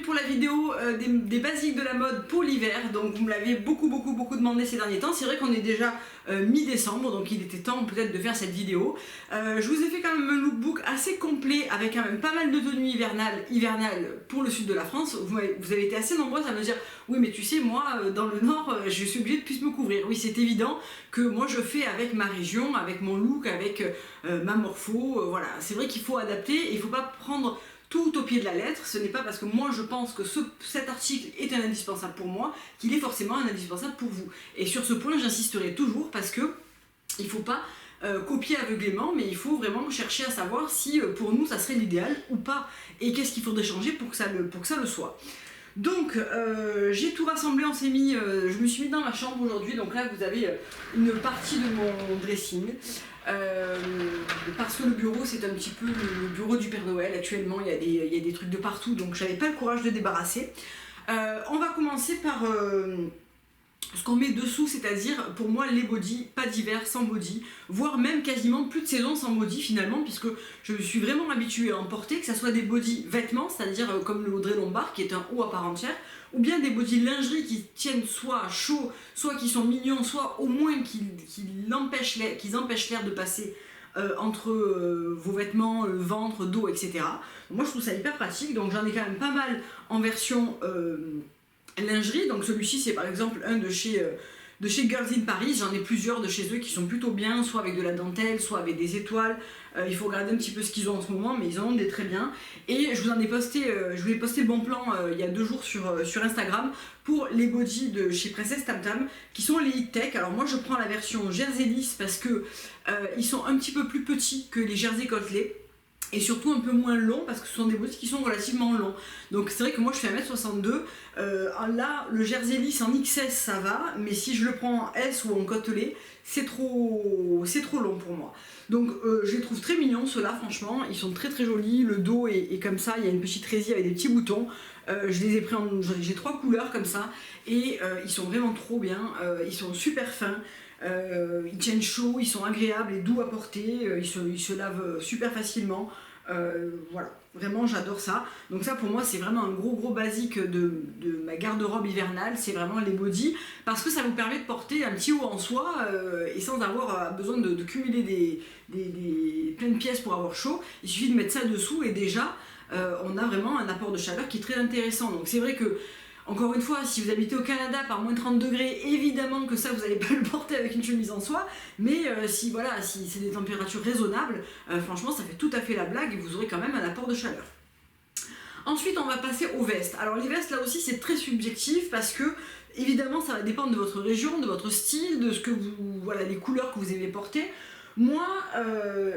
pour la vidéo des basiques de la mode pour l'hiver. Donc vous me l'avez beaucoup demandé ces derniers temps. C'est vrai qu'on est déjà mi-décembre, donc il était temps peut-être de faire cette vidéo. Je vous ai fait quand même un lookbook assez complet avec quand même pas mal de tenues hivernales pour le sud de la France. Vous avez été assez nombreuses à me dire oui mais tu sais moi dans le nord je suis obligée de plus me couvrir. Oui c'est évident que moi je fais avec ma région, avec mon look, avec ma morpho, voilà. C'est vrai qu'il faut adapter et il ne faut pas prendre tout au pied de la lettre. Ce n'est pas parce que moi je pense que cet article est un indispensable pour moi qu'il est forcément un indispensable pour vous. Et sur ce point j'insisterai toujours parce que il ne faut pas copier aveuglément, mais il faut vraiment chercher à savoir si pour nous ça serait l'idéal ou pas et qu'est-ce qu'il faudrait changer pour que ça le soit. Donc j'ai tout rassemblé, je me suis mis dans ma chambre aujourd'hui, donc là vous avez une partie de mon dressing. Parce que le bureau c'est un petit peu le bureau du Père Noël actuellement, il y a des trucs de partout donc j'avais pas le courage de débarrasser. On va commencer par ce qu'on met dessous, c'est-à-dire pour moi les bodys, pas d'hiver sans body, voire même quasiment plus de saison sans body finalement, puisque je me suis vraiment habituée à en porter, que ce soit des bodys vêtements, c'est-à-dire comme le Audrey Lombard qui est un haut à part entière, ou bien des bodys lingerie qui tiennent soit chaud, soit qui sont mignons, soit au moins qu'ils empêchent l'air de passer entre vos vêtements, le ventre, dos, etc. Moi je trouve ça hyper pratique, donc j'en ai quand même pas mal en version lingerie. Donc celui-ci c'est par exemple un de chez Girls in Paris, j'en ai plusieurs de chez eux qui sont plutôt bien, soit avec de la dentelle, soit avec des étoiles. Il faut regarder un petit peu ce qu'ils ont en ce moment, mais ils en ont des très bien. Et je vous ai posté le bon plan il y a 2 jours sur Instagram pour les bodys de chez Princess Tam Tam, qui sont les Hit Tech. Alors moi je prends la version Jersey Lisse parce que ils sont un petit peu plus petits que les Jersey Côtelets. Et surtout un peu moins long parce que ce sont des bodys qui sont relativement longs. Donc c'est vrai que moi je fais 1m62. Là le jersey lisse en XS ça va, mais si je le prends en S ou en côtelet, c'est trop long pour moi. Donc je les trouve très mignons ceux-là, franchement, ils sont très jolis. Le dos est comme ça, il y a une petite résille avec des petits boutons. Je les ai pris j'ai 3 couleurs comme ça et ils sont vraiment trop bien, ils sont super fins. Ils tiennent chaud, ils sont agréables et doux à porter, ils se lavent super facilement, voilà, vraiment j'adore ça. Donc ça pour moi c'est vraiment un gros basique de ma garde-robe hivernale, c'est vraiment les bodys, parce que ça vous permet de porter un petit haut en soie et sans avoir besoin de cumuler plein de pièces pour avoir chaud. Il suffit de mettre ça dessous et déjà on a vraiment un apport de chaleur qui est très intéressant. Donc c'est vrai que encore une fois, si vous habitez au Canada par moins 30 degrés, évidemment que ça vous n'allez pas le porter avec une chemise en soie, mais si c'est des températures raisonnables, franchement ça fait tout à fait la blague et vous aurez quand même un apport de chaleur. Ensuite on va passer aux vestes. Alors les vestes là aussi c'est très subjectif parce que évidemment ça va dépendre de votre région, de votre style, de ce que les couleurs que vous aimez porter. Moi,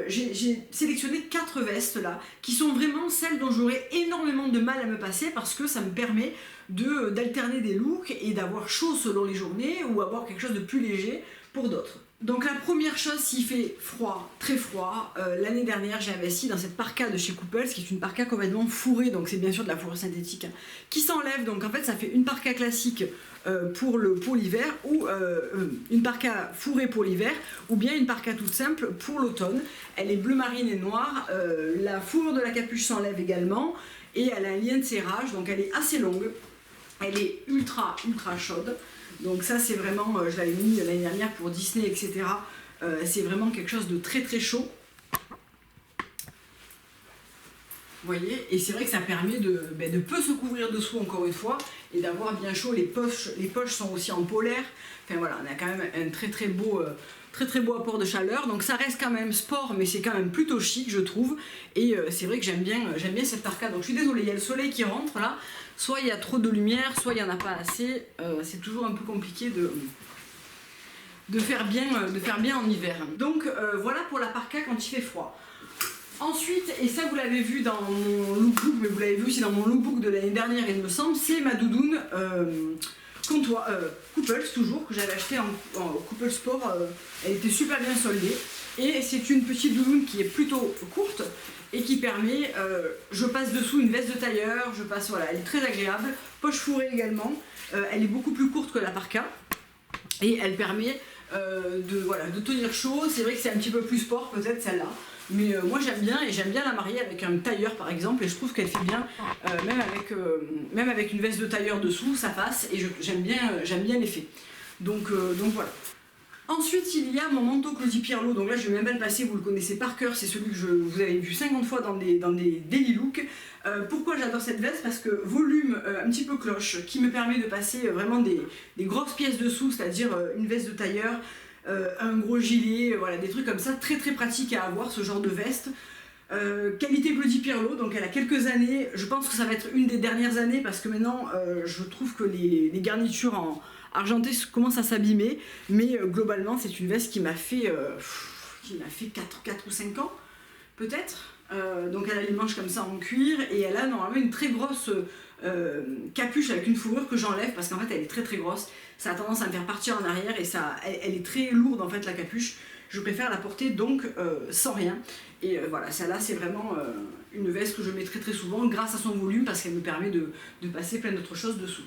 j'ai sélectionné 4 vestes là, qui sont vraiment celles dont j'aurais énormément de mal à me passer parce que ça me permet d'alterner des looks et d'avoir chaud selon les journées ou avoir quelque chose de plus léger pour d'autres. Donc la première chose, s'il fait froid, très froid, l'année dernière j'ai investi dans cette parka de chez Couples, qui est une parka complètement fourrée, donc c'est bien sûr de la fourrure synthétique, qui s'enlève, donc en fait ça fait une parka classique pour l'hiver, ou une parka fourrée pour l'hiver, ou bien une parka toute simple pour l'automne. Elle est bleu marine et noire, la fourrure de la capuche s'enlève également, et elle a un lien de serrage, donc elle est assez longue, elle est ultra chaude. Donc ça c'est vraiment, je l'avais mis l'année dernière pour Disney, etc. C'est vraiment quelque chose de très chaud. Vous voyez, et c'est vrai que ça permet de peu se couvrir dessous encore une fois et d'avoir bien chaud. Les poches sont aussi en polaire. Enfin voilà, on a quand même un très beau apport de chaleur. Donc ça reste quand même sport, mais c'est quand même plutôt chic je trouve. Et c'est vrai que j'aime bien cette parka. Donc je suis désolée, il y a le soleil qui rentre là. Soit il y a trop de lumière, soit il n'y en a pas assez. C'est toujours un peu compliqué de faire bien en hiver. Donc voilà pour la parka quand il fait froid. Ensuite, et ça vous l'avez vu dans mon lookbook, mais vous l'avez vu aussi dans mon lookbook de l'année dernière il me semble, c'est ma doudoune Couples toujours, que j'avais acheté en Couples Sport. Elle était super bien soldée. Et c'est une petite doudoune qui est plutôt courte et qui permet, je passe dessous une veste de tailleur, elle est très agréable, poche fourrée également, elle est beaucoup plus courte que la parka et elle permet de tenir chaud. C'est vrai que c'est un petit peu plus sport peut-être celle-là, Mais moi j'aime bien, et j'aime bien la marier avec un tailleur par exemple, et je trouve qu'elle fait bien, même avec une veste de tailleur dessous, ça passe, et j'aime bien l'effet. Donc voilà. Ensuite, il y a mon manteau Claudie Pierlot, donc là je vais même pas le passer, vous le connaissez par cœur, c'est celui que vous avez vu 50 fois dans des daily looks. Pourquoi j'adore cette veste? Parce que volume un petit peu cloche, qui me permet de passer vraiment des grosses pièces dessous, c'est-à-dire une veste de tailleur, un gros gilet, voilà, des trucs comme ça, très très pratiques à avoir ce genre de veste. Qualité Claudie Pierlot, donc elle a quelques années, je pense que ça va être une des dernières années parce que maintenant je trouve que les garnitures en argenté commence à s'abîmer, mais globalement c'est une veste qui m'a fait 4 ou 5 ans peut-être. Donc elle a les manches comme ça en cuir et elle a normalement une très grosse capuche avec une fourrure que j'enlève parce qu'en fait elle est très très grosse, ça a tendance à me faire partir en arrière et elle est très lourde en fait la capuche. Je préfère la porter donc sans rien et voilà, celle-là c'est vraiment une veste que je mets très très souvent grâce à son volume parce qu'elle me permet de passer plein d'autres choses dessous.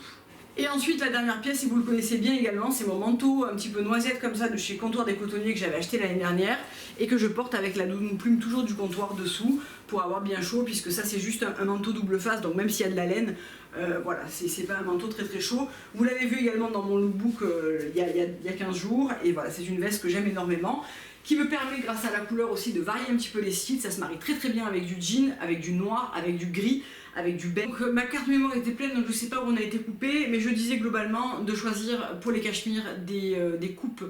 Et ensuite la dernière pièce, si vous le connaissez bien également, c'est mon manteau un petit peu noisette comme ça de chez Comptoir des Cotonniers que j'avais acheté l'année dernière et que je porte avec la double plume toujours du comptoir dessous pour avoir bien chaud, puisque ça c'est juste un manteau double face, donc même s'il y a de la laine, voilà, c'est pas un manteau très très chaud. Vous l'avez vu également dans mon lookbook il y a 15 jours et voilà, c'est une veste que j'aime énormément, qui me permet grâce à la couleur aussi de varier un petit peu les styles. Ça se marie très très bien avec du jean, avec du noir, avec du gris, avec du beige. Donc ma carte mémoire était pleine, donc je sais pas où on a été coupé, mais je disais globalement de choisir pour les cachemires des coupes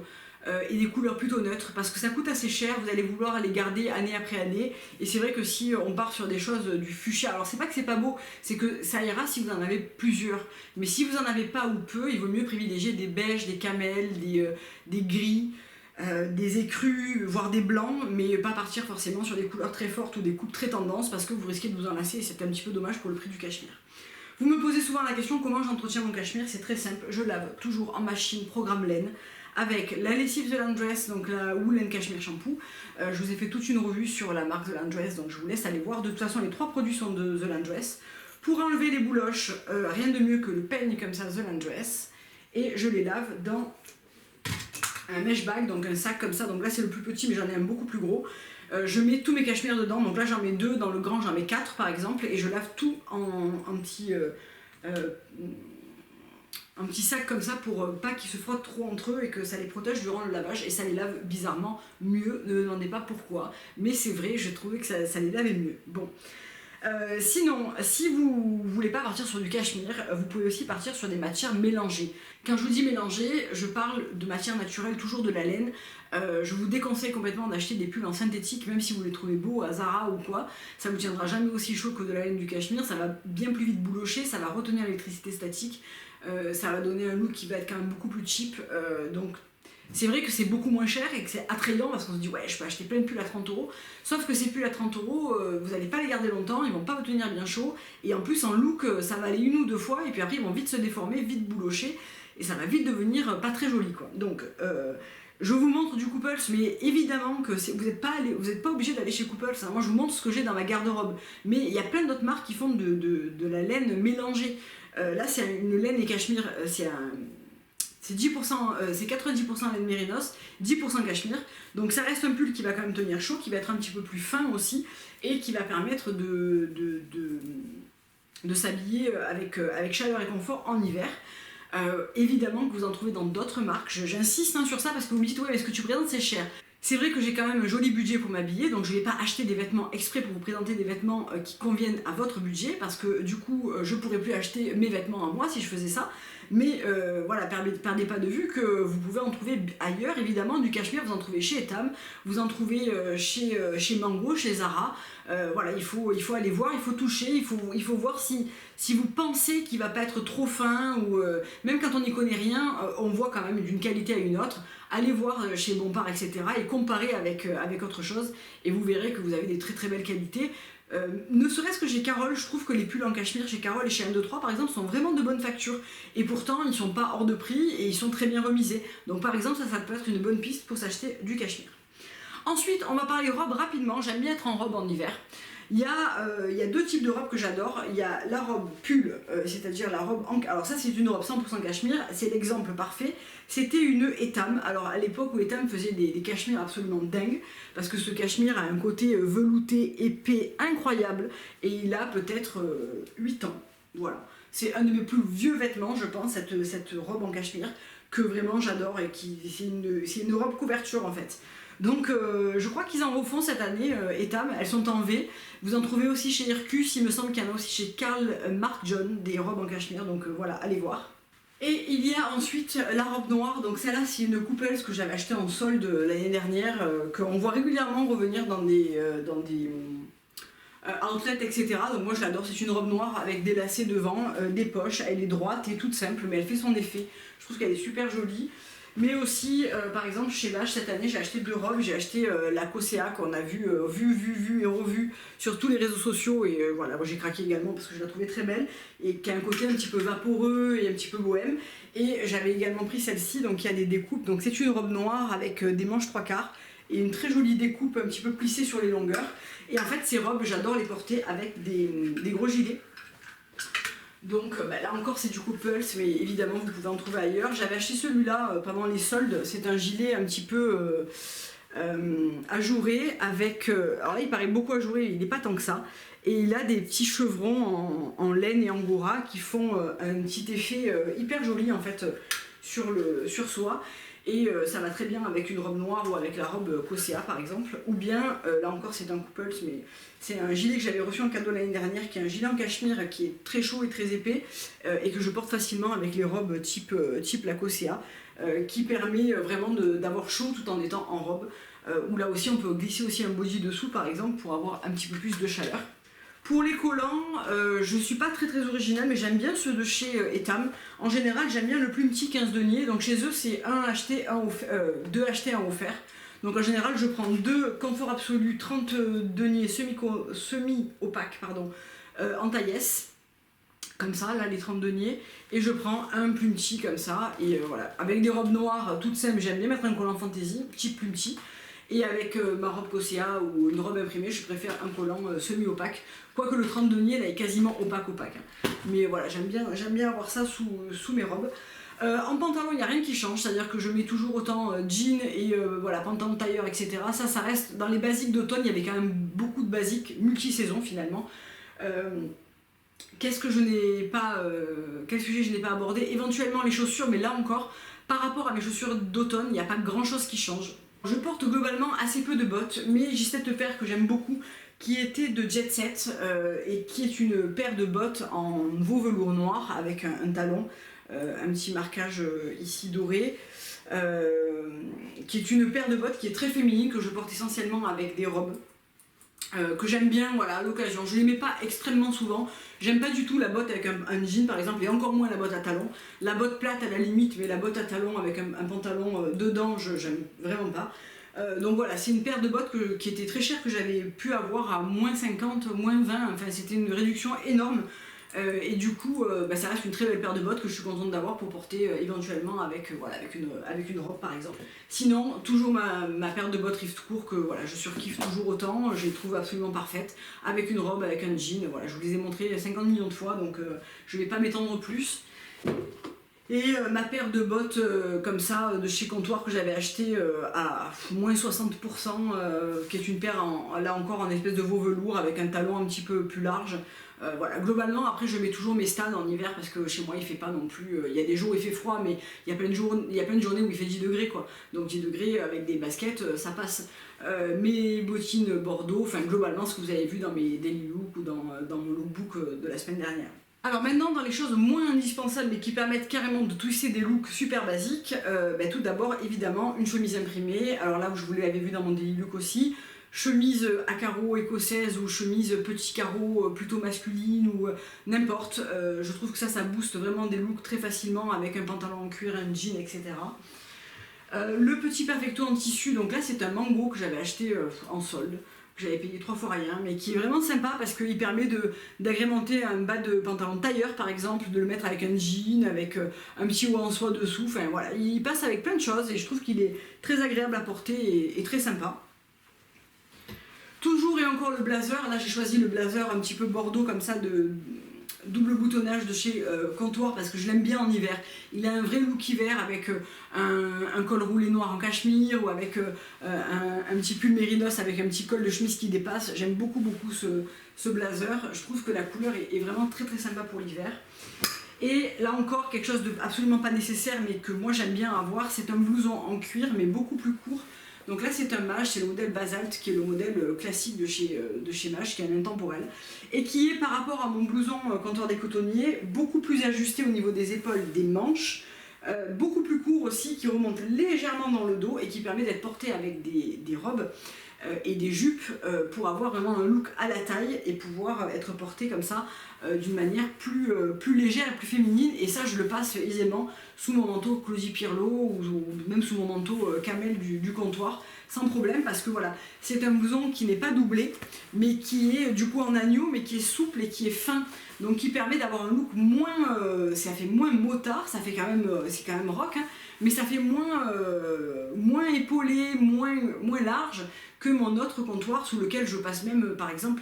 et des couleurs plutôt neutres parce que ça coûte assez cher, vous allez vouloir les garder année après année et c'est vrai que si on part sur des choses du fuchsia, alors c'est pas que c'est pas beau, c'est que ça ira si vous en avez plusieurs, mais si vous en avez pas ou peu, il vaut mieux privilégier des beiges, des camels, des gris, des écrus, voire des blancs, mais pas partir forcément sur des couleurs très fortes ou des coupes très tendances parce que vous risquez de vous en lasser et c'est un petit peu dommage pour le prix du cachemire. Vous me posez souvent la question comment j'entretiens mon cachemire, c'est très simple, je lave toujours en machine programme laine avec la lessive The Landress, donc la Wool & Cashmere Shampoo. Je vous ai fait toute une revue sur la marque The Landress, donc je vous laisse aller voir. De toute façon, les 3 produits sont de The Landress. Pour enlever les bouloches, rien de mieux que le peigne comme ça The Landress. Et je les lave dans un mesh bag, donc un sac comme ça. Donc là, c'est le plus petit, mais j'en ai un beaucoup plus gros. Je mets tous mes cachemires dedans, donc là j'en mets 2, dans le grand j'en mets 4 par exemple, et je lave tout en petit sac comme ça pour pas qu'ils se frottent trop entre eux et que ça les protège durant le lavage et ça les lave bizarrement mieux, ne me demandez pas pourquoi, mais c'est vrai, je trouvais que ça les lavait mieux. Bon. Sinon, si vous voulez pas partir sur du cachemire, vous pouvez aussi partir sur des matières mélangées. Quand je vous dis mélangées, je parle de matières naturelles, toujours de la laine. Je vous déconseille complètement d'acheter des pulls en synthétique, même si vous les trouvez beaux à Zara ou quoi. Ça vous tiendra jamais aussi chaud que de la laine du cachemire, ça va bien plus vite boulocher, ça va retenir l'électricité statique, ça va donner un look qui va être quand même beaucoup plus cheap. Donc c'est vrai que c'est beaucoup moins cher et que c'est attrayant parce qu'on se dit ouais je peux acheter plein de pulls à 30 €, sauf que ces pulls à 30 €, vous n'allez pas les garder longtemps, ils vont pas vous tenir bien chaud et en plus en look ça va aller 1 ou 2 fois et puis après ils vont vite se déformer, vite boulocher et ça va vite devenir pas très joli quoi. Donc je vous montre du Couples, mais évidemment que vous n'êtes pas obligé d'aller chez Couples, hein. Moi je vous montre ce que j'ai dans ma garde-robe, mais il y a plein d'autres marques qui font de la laine mélangée. Là c'est une laine et cachemire, c'est 90% laine mérinos, 10% cachemire, donc ça reste un pull qui va quand même tenir chaud, qui va être un petit peu plus fin aussi, et qui va permettre de s'habiller avec chaleur et confort en hiver. Évidemment que vous en trouvez dans d'autres marques, j'insiste sur ça parce que vous me dites ouais mais ce que tu présentes c'est cher. C'est vrai que j'ai quand même un joli budget pour m'habiller, donc je ne vais pas acheter des vêtements exprès pour vous présenter des vêtements qui conviennent à votre budget, parce que du coup je ne pourrais plus acheter mes vêtements à moi si je faisais ça. Mais voilà, perdez pas de vue que vous pouvez en trouver ailleurs, évidemment, du cachemire, vous en trouvez chez Etam, vous en trouvez chez Mango, chez Zara. Voilà, il faut aller voir, il faut toucher, il faut voir si vous pensez qu'il va pas être trop fin, ou même quand on n'y connaît rien, on voit quand même d'une qualité à une autre. Allez voir chez Bompard, etc. et comparez avec autre chose, et vous verrez que vous avez des très très belles qualités. Ne serait-ce que chez Carole, je trouve que les pulls en cachemire chez Carole et chez 1, 2, 3 par exemple sont vraiment de bonne facture et pourtant ils sont pas hors de prix et ils sont très bien remisés, donc par exemple ça peut être une bonne piste pour s'acheter du cachemire. Ensuite on va parler robe rapidement, j'aime bien être en robe en hiver. Il y a deux types de robes que j'adore. Il y a la robe pull, c'est-à-dire la robe en... Alors ça c'est une robe 100% cachemire, c'est l'exemple parfait. C'était une Etam. Alors à l'époque où Etam faisait des cachemires absolument dingues, parce que ce cachemire a un côté velouté, épais, incroyable, et il a peut-être 8 ans. Voilà. C'est un de mes plus vieux vêtements, je pense, cette robe en cachemire, que vraiment j'adore, et c'est une robe couverture en fait. Donc je crois qu'ils en refont cette année, Etam, elles sont en V. Vous en trouvez aussi chez Irkus, il me semble qu'il y en a aussi chez Karl Marc John, des robes en cachemire, donc voilà, allez voir. Et il y a ensuite la robe noire, donc celle-là c'est une coupelle que j'avais achetée en solde l'année dernière, qu'on voit régulièrement revenir dans des outlets, etc. Donc moi je l'adore, c'est une robe noire avec des lacets devant, des poches, elle est droite et toute simple, mais elle fait son effet. Je trouve qu'elle est super jolie. Mais aussi, par exemple, chez Lash, cette année, j'ai acheté deux robes. J'ai acheté la Kosea qu'on a vu et revu sur tous les réseaux sociaux. Et voilà, moi j'ai craqué également parce que je la trouvais très belle et qui a un côté un petit peu vaporeux et un petit peu bohème. Et j'avais également pris celle-ci, donc il y a des découpes. Donc c'est une robe noire avec des manches 3/4 et une très jolie découpe un petit peu plissée sur les longueurs. Et en fait, ces robes, j'adore les porter avec des gros gilets. Donc là encore c'est du couples, mais évidemment vous pouvez en trouver ailleurs. J'avais acheté celui-là pendant les soldes, c'est un gilet un petit peu ajouré avec... alors là il paraît beaucoup ajouré, il n'est pas tant que ça. Et il a des petits chevrons en laine et angora qui font un petit effet hyper joli en fait sur soi. Et ça va très bien avec une robe noire ou avec la robe Kosea par exemple. Ou bien, là encore c'est un couples, mais c'est un gilet que j'avais reçu en cadeau l'année dernière, qui est un gilet en cachemire qui est très chaud et très épais, et que je porte facilement avec les robes type la Kosea, qui permet vraiment d'avoir chaud tout en étant en robe. Où là aussi on peut glisser aussi un body dessous par exemple pour avoir un petit peu plus de chaleur. Pour les collants, je suis pas très originale, mais j'aime bien ceux de chez Etam. En général, j'aime bien le plus petit 15 deniers. Donc chez eux, c'est deux achetés, un offert. Donc en général, je prends deux Confort Absolu 30 deniers semi-opaques en taille S. Comme ça, là les 30 deniers. Et je prends un plus petit comme ça. Et voilà, avec des robes noires toutes simples, j'aime bien mettre un collant fantaisie, petit plus petit. Et avec ma robe Kosea ou une robe imprimée, je préfère un collant semi-opaque. Quoique le 30 deniers là est quasiment opaque. Mais voilà, j'aime bien avoir ça sous mes robes. En pantalon, il n'y a rien qui change, c'est-à-dire que je mets toujours autant jean et voilà, pantalon tailleur, etc. Ça reste dans les basiques d'automne, il y avait quand même beaucoup de basiques multi-saison finalement. Quel sujet je n'ai pas abordé? Éventuellement les chaussures, mais là encore, par rapport à mes chaussures d'automne, il n'y a pas grand-chose qui change. Je porte globalement assez peu de bottes, mais j'ai cette paire que j'aime beaucoup, qui était de Jet Set, et qui est une paire de bottes en veau velours noir avec un talon, un petit marquage ici doré, qui est une paire de bottes qui est très féminine, que je porte essentiellement avec des robes. Que j'aime bien voilà, à l'occasion. Je ne les mets pas extrêmement souvent. J'aime pas du tout la botte avec un jean par exemple, et encore moins la botte à talons. La botte plate à la limite, mais la botte à talons avec un pantalon dedans, j'aime vraiment pas. Donc voilà, c'est une paire de bottes qui était très chère, que j'avais pu avoir à moins 50, moins 20, enfin c'était une réduction énorme. Et du coup, ça reste une très belle paire de bottes que je suis contente d'avoir pour porter éventuellement avec une robe par exemple. Sinon, toujours ma paire de bottes rift court que voilà, je surkiffe toujours autant, je les trouve absolument parfaites, avec une robe, avec un jean, voilà, je vous les ai montrées 50 millions de fois, donc je ne vais pas m'étendre plus. Et ma paire de bottes comme ça de chez Comptoir que j'avais acheté à moins 60%, qui est une paire là encore en espèce de veau velours avec un talon un petit peu plus large. Voilà, globalement après je mets toujours mes Stan en hiver parce que chez moi il fait pas non plus, il y a des jours où il fait froid, mais il y a plein de journées où il fait 10 degrés quoi, donc 10 degrés avec des baskets ça passe. Mes bottines Bordeaux, enfin globalement ce que vous avez vu dans mes daily look ou dans mon lookbook de la semaine dernière. Alors maintenant, dans les choses moins indispensables mais qui permettent carrément de twister des looks super basiques, tout d'abord évidemment une chemise imprimée. Alors là où je vous l'avais vu dans mon daily look aussi, chemise à carreaux écossaise ou chemise petit carreau plutôt masculine ou n'importe. Je trouve que ça booste vraiment des looks très facilement avec un pantalon en cuir, un jean, etc. Le petit perfecto en tissu, donc là c'est un mango que j'avais acheté en solde, que j'avais payé 3 fois rien, mais qui est vraiment sympa parce qu'il permet d'agrémenter un bas de pantalon tailleur par exemple, de le mettre avec un jean, avec un petit haut en soie dessous, enfin voilà, il passe avec plein de choses et je trouve qu'il est très agréable à porter et très sympa. Toujours et j'avais encore le blazer, là j'ai choisi le blazer un petit peu bordeaux comme ça de double boutonnage de chez Comptoir parce que je l'aime bien en hiver. Il a un vrai look hiver avec un col roulé noir en cachemire ou avec un petit pull mérinos avec un petit col de chemise qui dépasse. J'aime beaucoup ce blazer. Je trouve que la couleur est vraiment très très sympa pour l'hiver. Et là encore, quelque chose de absolument pas nécessaire mais que moi j'aime bien avoir, c'est un blouson en cuir mais beaucoup plus court. Donc là c'est un Mage, c'est le modèle Basalt qui est le modèle classique de chez Mage, qui est un intemporel et qui est par rapport à mon blouson Comptoir des Cotonniers beaucoup plus ajusté au niveau des épaules, des manches, beaucoup plus court aussi, qui remonte légèrement dans le dos et qui permet d'être porté avec des robes et des jupes pour avoir vraiment un look à la taille et pouvoir être porté comme ça d'une manière plus légère et plus féminine. Et ça je le passe aisément sous mon manteau Claudie Pierlot ou même sous mon manteau camel du Comptoir sans problème, parce que voilà, c'est un blouson qui n'est pas doublé mais qui est du coup en agneau mais qui est souple et qui est fin, donc qui permet d'avoir un look moins, ça fait moins motard, ça fait quand même, c'est quand même rock, hein, mais ça fait moins épaulé, moins large que mon autre Comptoir sous lequel je passe même par exemple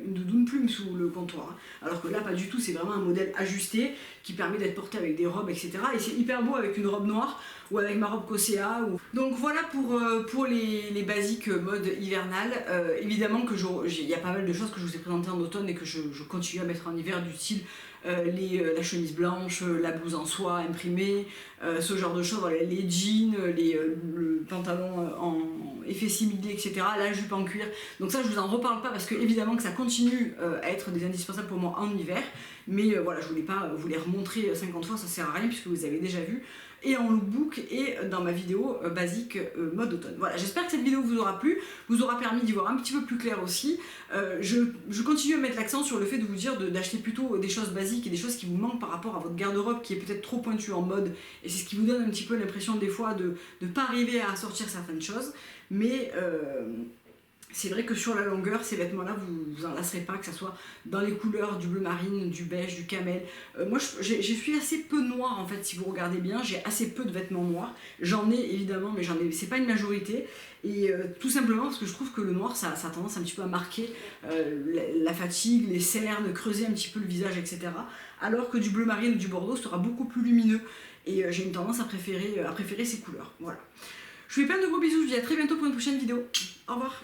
une doudoune plume sous le Comptoir, hein. Alors que là pas du tout, c'est vraiment un modèle ajusté qui permet d'être porté avec des robes etc. Et c'est hyper beau avec une robe noire ou avec ma robe Cosséa Donc voilà pour les basiques mode hivernale. Évidemment que il y a pas mal de choses que je vous ai présentées en automne et que je continue à mettre en hiver, du style la chemise blanche, la blouse en soie imprimée, ce genre de choses, voilà, les jeans, le pantalon en effet similé, etc. La jupe en cuir. Donc ça je vous en reparle pas parce que évidemment que ça continue à être des indispensables pour moi en hiver. Mais voilà, je voulais pas vous les remontrer 50 fois, ça sert à rien puisque vous avez déjà vu. Et en lookbook et dans ma vidéo basique mode automne. Voilà, j'espère que cette vidéo vous aura plu, vous aura permis d'y voir un petit peu plus clair aussi. Je continue à mettre l'accent sur le fait de vous dire d'acheter plutôt des choses basiques et des choses qui vous manquent par rapport à votre garde-robe qui est peut-être trop pointue en mode, et c'est ce qui vous donne un petit peu l'impression des fois de ne pas arriver à sortir certaines choses. Mais c'est vrai que sur la longueur, ces vêtements-là, vous en lasserez pas, que ce soit dans les couleurs du bleu marine, du beige, du camel. Moi, je suis assez peu noire en fait, si vous regardez bien. J'ai assez peu de vêtements noirs. J'en ai évidemment, mais c'est pas une majorité. Et tout simplement parce que je trouve que le noir, ça a tendance un petit peu à marquer la fatigue, les cernes, creuser un petit peu le visage, etc. Alors que du bleu marine ou du bordeaux sera beaucoup plus lumineux. Et j'ai une tendance à préférer ces couleurs. Voilà. Je vous fais plein de gros bisous, je vous dis à très bientôt pour une prochaine vidéo. Au revoir.